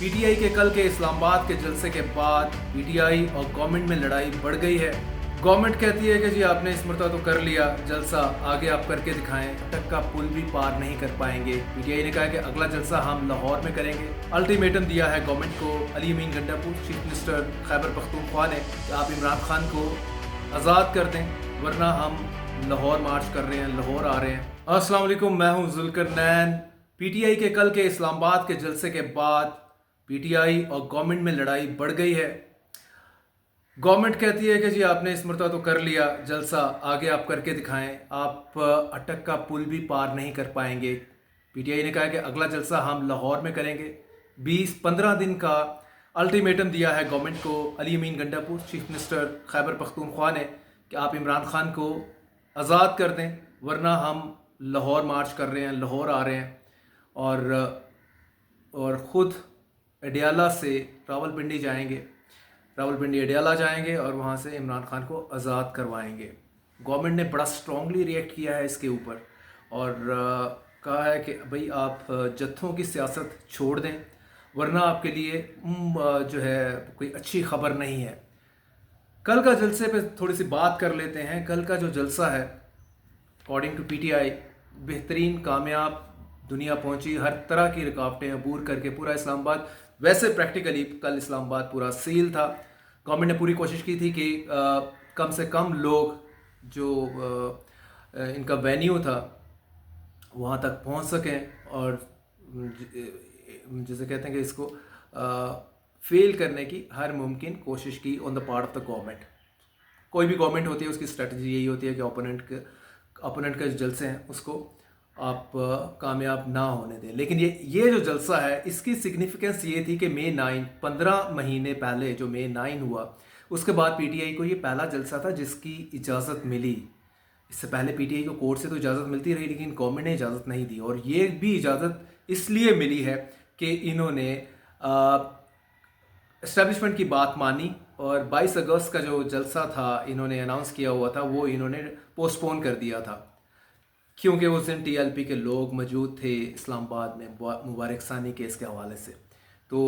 PTI के कल के इस्लामाबाद के जलसे के बाद पीटीआई और गवर्नमेंट में लड़ाई बढ़ गई है। गवर्नमेंट कहती है कि जी आपने इस मरतबा तो कर लिया जलसा, आगे आप करके दिखाएं, तक का पुल भी पार नहीं कर पाएंगे। पीटीआई ने कहा कि अगला जलसा हम लाहौर में करेंगे। अल्टीमेटम दिया है गवर्नमेंट को अली अमीन गंडापुर चीफ मिनिस्टर खैबर पख्तूनख्वा ने कि आप इमरान खान को आज़ाद कर दें, वरना हम लाहौर मार्च कर रहे हैं, लाहौर आ रहे हैं। अस्सलाम वालेकुम, मैं हूँ जुल्करनैन। पीटीआई के कल के इस्लामाबाद के जलसे के बाद पीटीआई और गवर्नमेंट में लड़ाई बढ़ गई है। गवर्नमेंट कहती है कि जी आपने इस मरतबा तो कर लिया जलसा, आगे आप करके दिखाएं, आप अटक का पुल भी पार नहीं कर पाएंगे। पीटीआई ने कहा कि अगला जलसा हम लाहौर में करेंगे। 20-15 दिन का अल्टीमेटम दिया है गवर्नमेंट को अली अमीन गंडापुर चीफ मिनिस्टर खैबर पख्तूनख्वा ने कि आप इमरान खान को आज़ाद कर दें, वरना हम लाहौर मार्च कर रहे हैं, लाहौर आ रहे हैं। और ख़ुद अडियाला से रावलपिंडी जाएंगे, रावलपिंडी अडियाला जाएंगे और वहाँ से इमरान खान को आज़ाद करवाएंगे। गवर्नमेंट ने बड़ा स्ट्रॉन्गली रिएक्ट किया है इसके ऊपर और कहा है कि भाई आप जत्थों की सियासत छोड़ दें, वरना आपके लिए जो है कोई अच्छी खबर नहीं है। कल का जलसे पे थोड़ी सी बात कर लेते हैं। कल का जो जलसा है अकॉर्डिंग टू पीटीआई बेहतरीन, कामयाब, दुनिया पहुंची, हर तरह की रुकावटें अबूर करके पूरा इस्लामाबाद, वैसे प्रैक्टिकली कल इस्लामाबाद पूरा सील था। गवर्नमेंट ने पूरी कोशिश की थी कि कम से कम लोग जो इनका वेन्यू था वहाँ तक पहुँच सकें और जैसे कहते हैं कि इसको फेल करने की हर मुमकिन कोशिश की on the part of the government. कोई भी गवर्नमेंट होती है उसकी स्ट्रेटजी यही होती है कि ओपोनेंट के जलसे हैं उसको आप कामयाब ना होने दें। लेकिन ये जो जलसा है इसकी सिग्निफिकेंस ये थी कि मई 9, 15 महीने पहले जो मई 9 हुआ, उसके बाद पीटीआई को ये पहला जलसा था जिसकी इजाज़त मिली। इससे पहले पीटीआई को कोर्ट से तो इजाज़त मिलती रही, लेकिन गवर्नमेंट ने इजाज़त नहीं दी। और ये भी इजाज़त इसलिए मिली है कि इन्होंने एस्टेब्लिशमेंट की बात मानी और 22 अगस्त का जो जलसा था इन्होंने अनाउंस किया हुआ था वो इन्होंने पोस्टपोन कर दिया था, क्योंकि उस दिन टीएलपी के लोग मौजूद थे इस्लामाबाद में मुबारक सानी केस के हवाले से। तो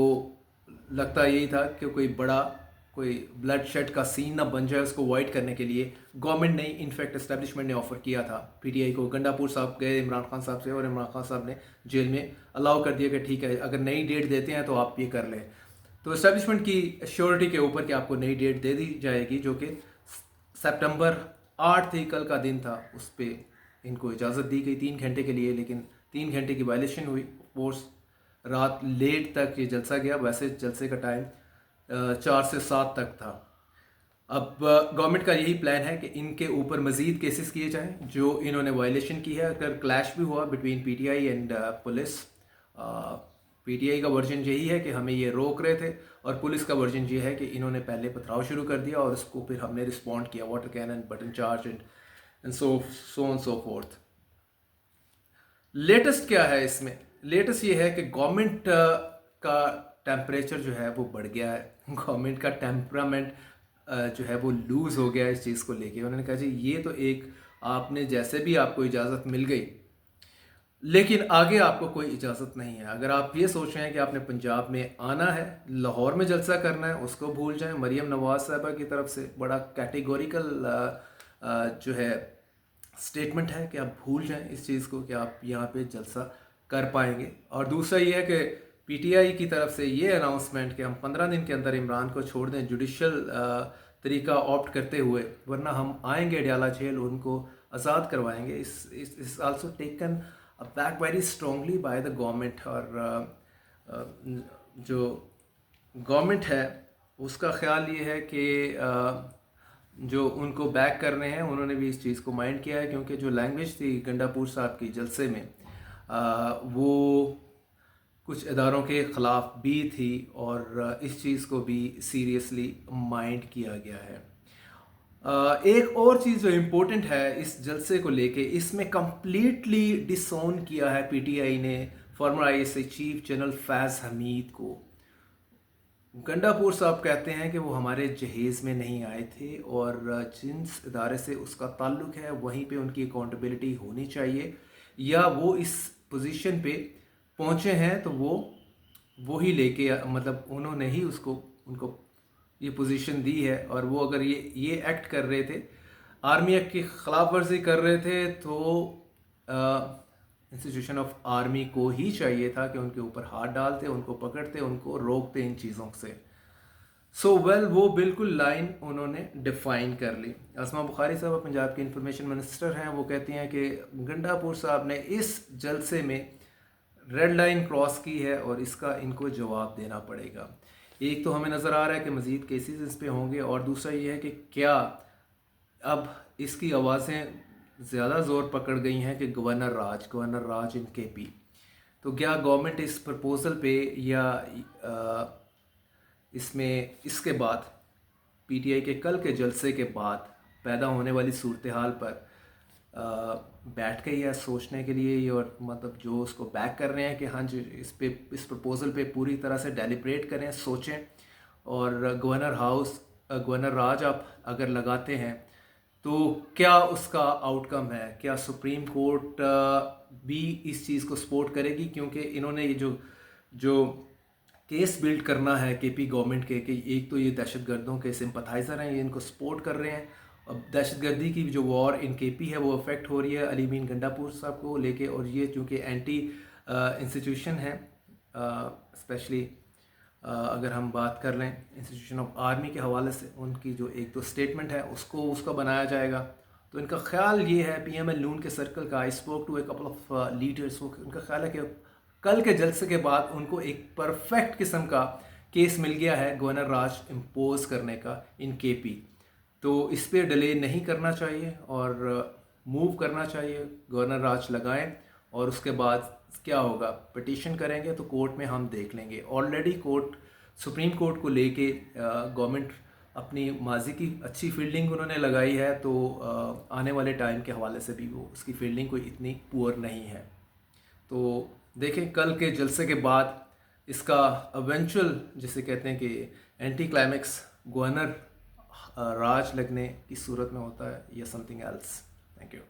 लगता यही था कि कोई ब्लड शेड का सीन ना बन जाए, उसको अवॉइड करने के लिए गवर्नमेंट ने, इनफैक्ट एस्टेब्लिशमेंट ने ऑफर किया था पीटीआई को। गंडापुर साहब गए इमरान खान साहब से और इमरान खान साहब ने जेल में अलाउ कर दिया कि ठीक है अगर नई डेट देते हैं तो आप ये कर लें। तो एस्टेब्लिशमेंट की श्योरिटी के ऊपर कि आपको नई डेट दे दी जाएगी, जो कि सितंबर 8 थी, कल का दिन था, उस पर इनको इजाज़त दी गई 3 घंटे के लिए। लेकिन 3 घंटे की वायलेशन हुई, फोर्स रात लेट तक ये जलसा गया। वैसे जलसे का टाइम 4 से 7 तक था। अब गवर्नमेंट का यही प्लान है कि इनके ऊपर मज़ीद केसेस किए जाएं जो इन्होंने वायलेशन की है। अगर क्लैश भी हुआ between PTI and police, PTI का वर्जन यही है कि हमें ये रोक रहे थे और पुलिस का वर्जन ये है कि इन्होंने पहले पथराव शुरू कर दिया और उसको फिर हमने रिस्पॉन्ड किया, water cannon, baton charge and so forth. Latest क्या है इसमें? लेटेस्ट ये है कि गवर्नमेंट का टेम्परेचर जो है वो बढ़ गया है। गवर्नमेंट का टेम्परामेंट जो है वो लूज़ हो गया है इस चीज़ को लेके। उन्होंने कहा जी ये तो एक, आपने जैसे भी आपको इजाज़त मिल गई, लेकिन आगे आपको कोई इजाज़त नहीं है। अगर आप ये सोच रहे हैं कि आपने पंजाब में आना है, लाहौर में जलसा करना है, उसको भूल जाएं। मरीम नवाज साहबा की तरफ से बड़ा कैटेगोरिकल जो है स्टेटमेंट है कि आप भूल जाएं इस चीज़ को कि आप यहाँ पे जलसा कर पाएंगे। और दूसरा ये है कि पीटीआई की तरफ से ये अनाउंसमेंट कि हम 15 दिन के अंदर इमरान को छोड़ दें जुडिशल तरीका ऑप्ट करते हुए, वरना हम आएंगे अडियाला जेल, उनको आज़ाद करवाएंगे। इस also taken back very strongly by the government. और जो गवर्नमेंट है उसका ख्याल ये है कि जो उनको बैक कर रहे हैं उन्होंने भी इस चीज़ को माइंड किया है, क्योंकि जो लैंग्वेज थी गंडापुर साहब की जलसे में वो कुछ इदारों के ख़िलाफ़ भी थी और इस चीज़ को भी सीरियसली माइंड किया गया है। एक और चीज़ जो इम्पोर्टेंट है इस जलसे को लेके, इसमें कम्प्लीटली डिसोन किया है पीटीआई ने फॉर्मर आईएसआई चीफ जनरल फैज़ हमीद को। गंडापुर साहब कहते हैं कि वो हमारे जहेज़ में नहीं आए थे और जिस इदारे से उसका ताल्लुक़ है वहीं पे उनकी अकाउंटेबिलिटी होनी चाहिए, या वो इस पोजीशन पे पहुँचे हैं तो वो وہی لے کے مطلب انہوں نے ہی اس کو ان کو یہ پوزیشن دی ہے، اور وہ اگر یہ ایکٹ کر رہے تھے، آرمی ایکٹ کی خلاف ورزی کر رہے تھے، تو انسٹیٹیوشن آف آرمی کو ہی چاہیے تھا کہ ان کے اوپر ہاتھ ڈالتے، ان کو پکڑتے، ان کو روکتے ان چیزوں سے. وہ بالکل لائن انہوں نے ڈیفائن کر لی. اسما بخاری صاحب پنجاب کے انفارمیشن منسٹر ہیں، وہ کہتی ہیں کہ گنڈا پور صاحب نے اس جلسے میں ریڈ لائن کراس کی ہے اور اس کا ان کو جواب دینا پڑے گا. ایک تو ہمیں نظر آ رہا ہے کہ مزید کیسز اس پہ ہوں گے، اور دوسرا یہ ہے کہ کیا اب اس کی آوازیں زیادہ زور پکڑ گئی ہیں کہ گورنر راج ان کے پی، تو کیا گورنمنٹ اس پرپوزل پہ یا اس کے بعد پی ٹی آئی کے کل کے جلسے کے بعد پیدا ہونے والی صورتحال پر بیٹھ گئی ہے سوچنے کے لیے، اور مطلب جو اس کو بیک کر رہے ہیں کہ ہاں جی اس پرپوزل پہ پوری طرح سے ڈیلیبریٹ کریں، سوچیں، اور گورنر راج آپ اگر لگاتے ہیں تو کیا اس کا آؤٹ کم ہے، کیا سپریم کورٹ بھی اس چیز کو سپورٹ کرے گی، کیونکہ انہوں نے یہ جو کیس بلڈ کرنا ہے کے پی گورنمنٹ کے، کہ ایک تو یہ دہشت گردوں کے سمپتھائزر ہیں، یہ ان کو سپورٹ کر رہے ہیں. اب دہشت گردی کی جو وار ان کے پی ہے وہ افیکٹ ہو رہی ہے علی مین گنڈا پور صاحب کو لے کے، اور یہ چونکہ اینٹی انسٹیٹیوشن ہے، اسپیشلی اگر ہم بات کر لیں انسٹیٹیوشن آف آرمی کے حوالے سے، ان کی جو ایک دو اسٹیٹمنٹ ہے اس کا بنایا جائے گا. تو ان کا خیال یہ ہے، پی ایم ایل نون کے سرکل کا، I spoke to a couple of leaders, ان کا خیال ہے کہ کل کے جلسے کے بعد ان کو ایک پرفیکٹ قسم کا کیس مل گیا ہے گورنر راج امپوز کرنے کا ان کے پی. تو اس پہ ڈیلے نہیں کرنا چاہیے اور موو کرنا چاہیے، گورنر راج لگائیں، اور اس کے بعد کیا ہوگا، پٹیشن کریں گے تو کورٹ میں ہم دیکھ لیں گے. آلریڈی سپریم کورٹ کو لے کے گورنمنٹ اپنی ماضی کی اچھی فیلڈنگ انہوں نے لگائی ہے، تو آنے والے ٹائم کے حوالے سے بھی وہ اس کی فیلڈنگ کوئی اتنی پور نہیں ہے. تو دیکھیں کل کے جلسے کے بعد اس کا ایونچول جسے کہتے ہیں کہ اینٹی کلائمیکس گورنر راج لگنے کی صورت میں ہوتا ہے یا something else. Thank you.